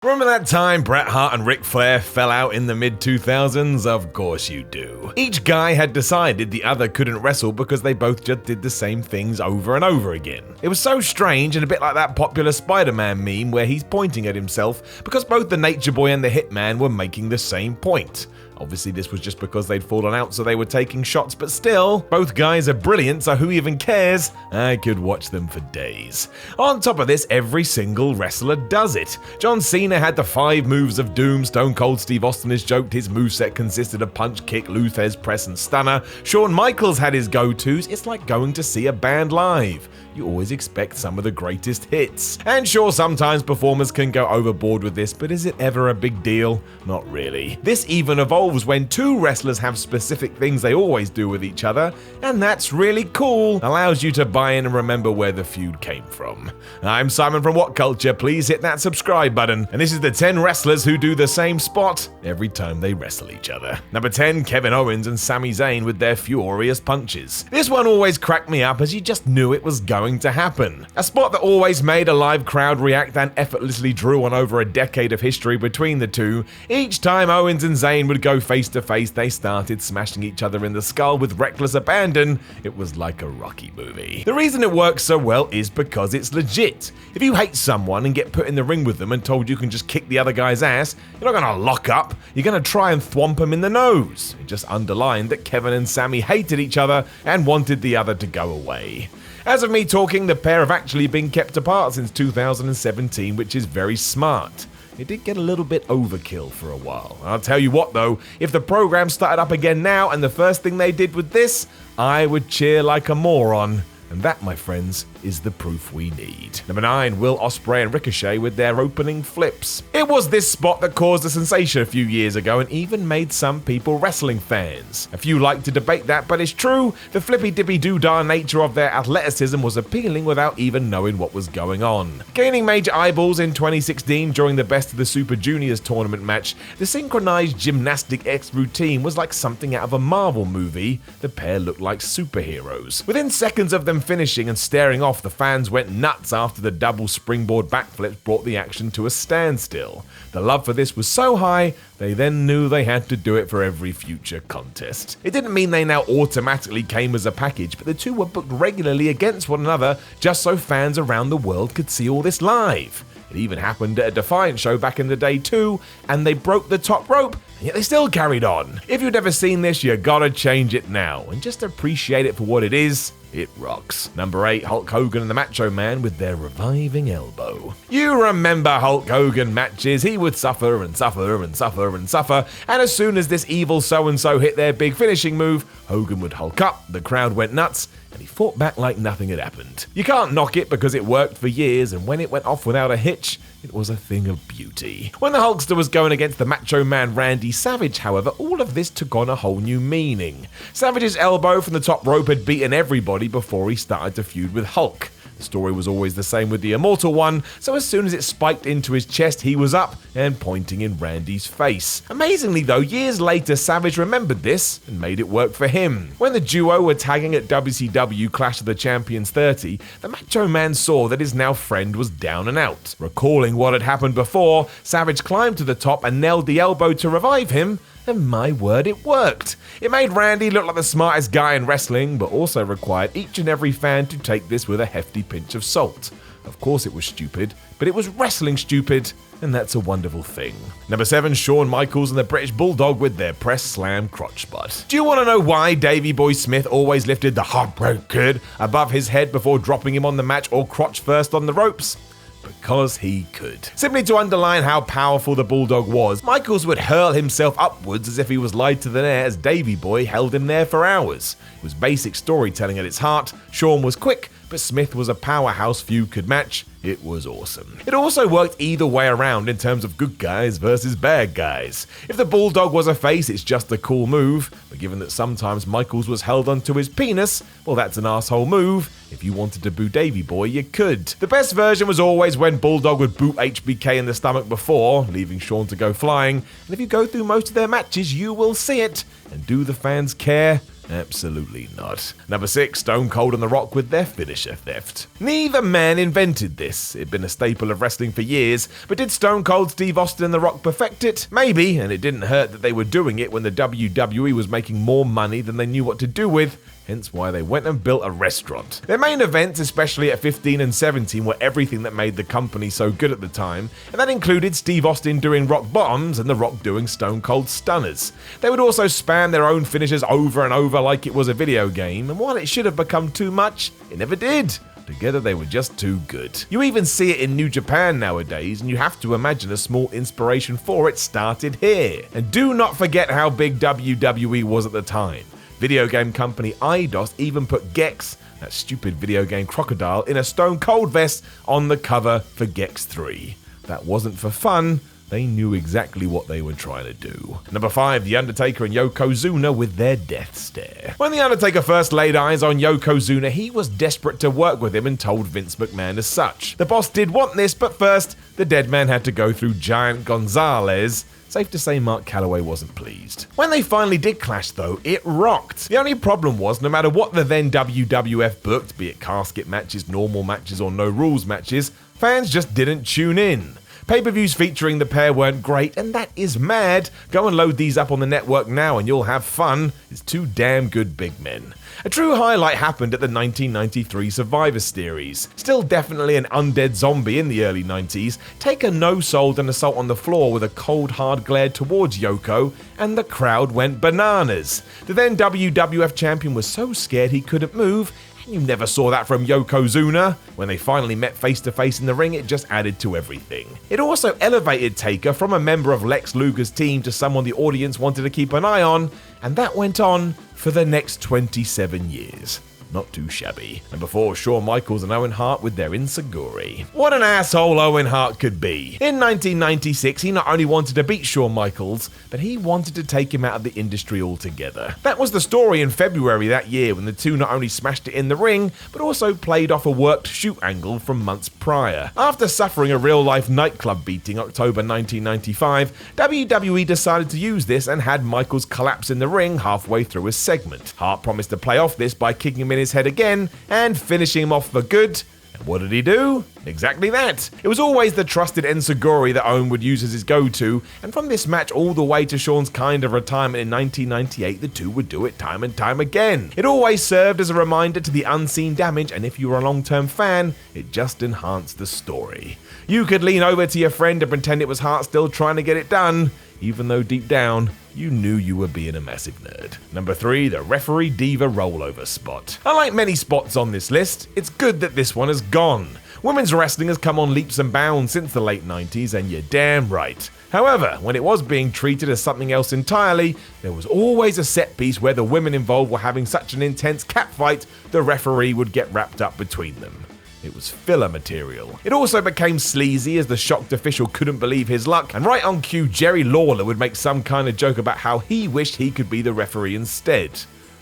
Remember that time Bret Hart and Ric Flair fell out in the mid-2000s? Of course you do. Each guy had decided the other couldn't wrestle because they both just did the same things over and over again. It was so strange and a bit like that popular Spider-Man meme where he's pointing at himself because both the Nature Boy and the Hitman were making the same point. Obviously this was just because they'd fallen out so they were taking shots, but still, both guys are brilliant, so who even cares? I could watch them for days. On top of this, every single wrestler does it. John Cena had the 5 moves of doom, Stone Cold Steve Austin has joked his moveset consisted of punch, kick, Luthez, press and stunner. Shawn Michaels had his go-tos. It's like going to see a band live. You always expect some of the greatest hits. And sure, sometimes performers can go overboard with this, but is it ever a big deal? Not really. This even evolves when 2 wrestlers have specific things they always do with each other, and that's really cool. Allows you to buy in and remember where the feud came from. I'm Simon from What Culture. Please hit that subscribe button. And this is the 10 wrestlers who do the same spot every time they wrestle each other. Number 10, Kevin Owens and Sami Zayn with their furious punches. This one always cracked me up as you just knew it was going to happen. A spot that always made a live crowd react and effortlessly drew on over a decade of history between the two. Each time Owens and Zayn would go face to face, they started smashing each other in the skull with reckless abandon. It was like a Rocky movie. The reason it works so well is because it's legit. If you hate someone and get put in the ring with them and told you can just kick the other guy's ass, you're not gonna lock up, you're gonna try and thwomp him in the nose. It just underlined that Kevin and Sami hated each other and wanted the other to go away. As of me talking, the pair have actually been kept apart since 2017, which is very smart. It did get a little bit overkill for a while. I'll tell you what though, if the program started up again now and the first thing they did with this, I would cheer like a moron. And that, my friends, is the proof we need. Number 9, Will Ospreay and Ricochet with their opening flips. It was this spot that caused a sensation a few years ago and even made some people wrestling fans. A few like to debate that, but it's true. The flippy-dippy-doo-dah nature of their athleticism was appealing without even knowing what was going on. Gaining major eyeballs in 2016 during the Best of the Super Juniors tournament match, the synchronized gymnastic X routine was like something out of a Marvel movie. The pair looked like superheroes. Within seconds of them finishing and staring off, the fans went nuts after the double springboard backflips brought the action to a standstill. The love for this was so high, they then knew they had to do it for every future contest. It didn't mean they now automatically came as a package, but the two were booked regularly against one another just so fans around the world could see all this live. It even happened at a Defiant show back in the day too, and they broke the top rope, and yet they still carried on. If you've never seen this, you gotta change it now, and just appreciate it for what it is. It rocks. Number 8, Hulk Hogan and the Macho Man with their reviving elbow. You remember Hulk Hogan matches. He would suffer and suffer and suffer and suffer, and as soon as this evil so-and-so hit their big finishing move, Hogan would hulk up, the crowd went nuts, and he fought back like nothing had happened. You can't knock it because it worked for years, and when it went off without a hitch, it was a thing of beauty. When the Hulkster was going against the Macho Man Randy Savage, however, all of this took on a whole new meaning. Savage's elbow from the top rope had beaten everybody before he started to feud with Hulk. The story was always the same with the Immortal One, so as soon as it spiked into his chest, he was up and pointing in Randy's face. Amazingly though, years later, Savage remembered this and made it work for him. When the duo were tagging at WCW Clash of the Champions 30, the Macho Man saw that his now friend was down and out. Recalling what had happened before, Savage climbed to the top and nailed the elbow to revive him, and my word, it worked. It made Randy look like the smartest guy in wrestling, but also required each and every fan to take this with a hefty pinch of salt. Of course it was stupid, but it was wrestling stupid, and that's a wonderful thing. Number 7, Shawn Michaels and the British Bulldog with their press slam crotch spot. Do you want to know why Davey Boy Smith always lifted the Heartbreak Kid above his head before dropping him on the match or crotch first on the ropes? Because he could. Simply to underline how powerful the Bulldog was, Michaels would hurl himself upwards as if he was light to the air as Davey Boy held him there for hours. It was basic storytelling at its heart. Shawn was quick, but Smith was a powerhouse few could match. It was awesome. It also worked either way around in terms of good guys versus bad guys. If the Bulldog was a face, it's just a cool move, but given that sometimes Michaels was held onto his penis, well, that's an asshole move. If you wanted to boo Davey Boy, you could. The best version was always when Bulldog would boot HBK in the stomach before, leaving Shawn to go flying, and if you go through most of their matches, you will see it. And do the fans care? Absolutely not. Number 6, Stone Cold and The Rock with their finisher theft. Neither man invented this. It'd been a staple of wrestling for years, but did Stone Cold Steve Austin and The Rock perfect it? Maybe, and it didn't hurt that they were doing it when the WWE was making more money than they knew what to do with. Hence why they went and built a restaurant. Their main events, especially at 15 and 17, were everything that made the company so good at the time, and that included Steve Austin doing rock bottoms and The Rock doing Stone Cold Stunners. They would also spam their own finishes over and over like it was a video game, and while it should have become too much, it never did. Together they were just too good. You even see it in New Japan nowadays, and you have to imagine a small inspiration for it started here. And do not forget how big WWE was at the time. Video game company Eidos even put Gex, that stupid video game crocodile, in a Stone Cold vest on the cover for Gex 3. That wasn't for fun. They knew exactly what they were trying to do. Number 5, The Undertaker and Yokozuna with their death stare. When The Undertaker first laid eyes on Yokozuna, he was desperate to work with him and told Vince McMahon as such. The boss did want this, but first, the dead man had to go through Giant Gonzalez. Safe to say Mark Calloway wasn't pleased. When they finally did clash though, it rocked. The only problem was, no matter what the then WWF booked, be it casket matches, normal matches or no rules matches, fans just didn't tune in. Pay-per-views featuring the pair weren't great, and that is mad. Go and load these up on the network now and you'll have fun. It's two damn good big men. A true highlight happened at the 1993 Survivor Series. Still definitely an undead zombie in the early 90s, Taker no-sold an assault on the floor with a cold hard glare towards Yoko, and the crowd went bananas. The then WWF champion was so scared he couldn't move. You never saw that from Yokozuna. When they finally met face to face in the ring, it just added to everything. It also elevated Taker from a member of Lex Luger's team to someone the audience wanted to keep an eye on, and that went on for the next 27 years. Not too shabby. Number 4, Shawn Michaels and Owen Hart with their Inseguri. What an asshole Owen Hart could be. In 1996, he not only wanted to beat Shawn Michaels, but he wanted to take him out of the industry altogether. That was the story in February that year when the two not only smashed it in the ring, but also played off a worked shoot angle from months prior. After suffering a real-life nightclub beating October 1995, WWE decided to use this and had Michaels collapse in the ring halfway through a segment. Hart promised to play off this by kicking him in his head again and finishing him off for good. And what did he do? Exactly that. It was always the trusted Enseguri that Owen would use as his go-to, and from this match all the way to Shawn's kind of retirement in 1998, the two would do it time and time again. It always served as a reminder to the unseen damage, and if you were a long-term fan, it just enhanced the story. You could lean over to your friend and pretend it was Hart still trying to get it done, even though deep down, you knew you were being a massive nerd. Number 3, the referee diva rollover spot. Unlike many spots on this list, it's good that this one has gone. Women's wrestling has come on leaps and bounds since the late 90s, and you're damn right. However, when it was being treated as something else entirely, there was always a set piece where the women involved were having such an intense catfight, the referee would get wrapped up between them. It was filler material. It also became sleazy as the shocked official couldn't believe his luck, and right on cue, Jerry Lawler would make some kind of joke about how he wished he could be the referee instead.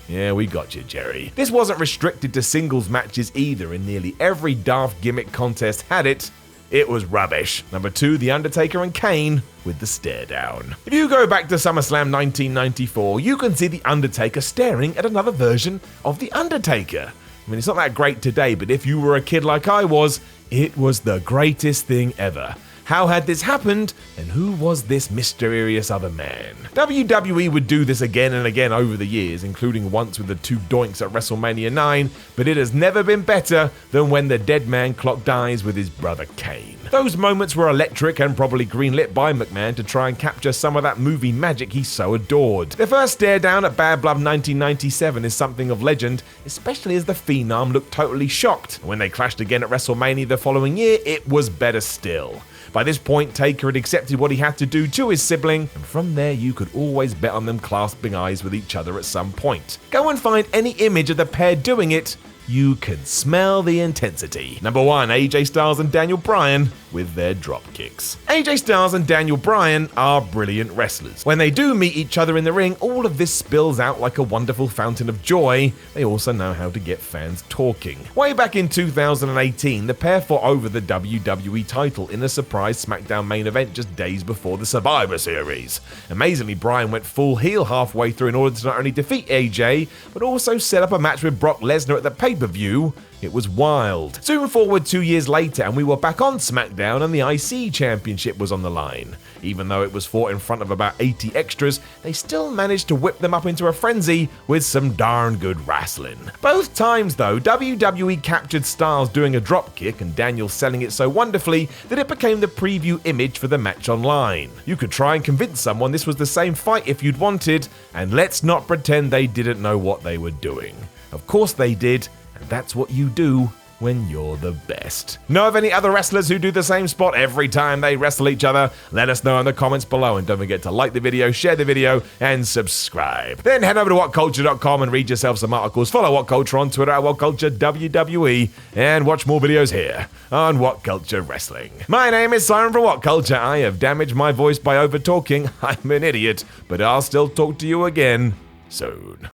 Yeah, we got you, Jerry. This wasn't restricted to singles matches either, and nearly every daft gimmick contest had it. It was rubbish. Number 2, The Undertaker and Kane with the stare down. If you go back to SummerSlam 1994, you can see The Undertaker staring at another version of The Undertaker. I mean, it's not that great today, but if you were a kid like I was, it was the greatest thing ever. How had this happened, and who was this mysterious other man? WWE would do this again and again over the years, including once with the two doinks at WrestleMania 9, but it has never been better than when the dead man clocked eyes with his brother Kane. Those moments were electric and probably greenlit by McMahon to try and capture some of that movie magic he so adored. Their first stare down at Bad Blood 1997 is something of legend, especially as the Phenom looked totally shocked. When they clashed again at WrestleMania the following year, it was better still. By this point, Taker had accepted what he had to do to his sibling, and from there you could always bet on them clasping eyes with each other at some point. Go and find any image of the pair doing it, you could smell the intensity. Number 1, AJ Styles and Daniel Bryan with their drop kicks. AJ Styles and Daniel Bryan are brilliant wrestlers. When they do meet each other in the ring, all of this spills out like a wonderful fountain of joy. They also know how to get fans talking. Way back in 2018, the pair fought over the WWE title in a surprise SmackDown main event just days before the Survivor Series. Amazingly, Bryan went full heel halfway through in order to not only defeat AJ, but also set up a match with Brock Lesnar at the pay-per-view. It was wild. Soon forward 2 years later, and we were back on SmackDown and the IC Championship was on the line. Even though it was fought in front of about 80 extras, they still managed to whip them up into a frenzy with some darn good wrestling. Both times though, WWE captured Styles doing a dropkick and Daniel selling it so wonderfully that it became the preview image for the match online. You could try and convince someone this was the same fight if you'd wanted, and let's not pretend they didn't know what they were doing. Of course they did, and that's what you do when you're the best. Know of any other wrestlers who do the same spot every time they wrestle each other? Let us know in the comments below, and don't forget to like the video, share the video, and subscribe. Then head over to whatculture.com and read yourself some articles. Follow What Culture on Twitter at WhatCultureWWE, and watch more videos here on What Culture Wrestling. My name is Simon from What Culture. I have damaged my voice by over talking. I'm an idiot, but I'll still talk to you again soon.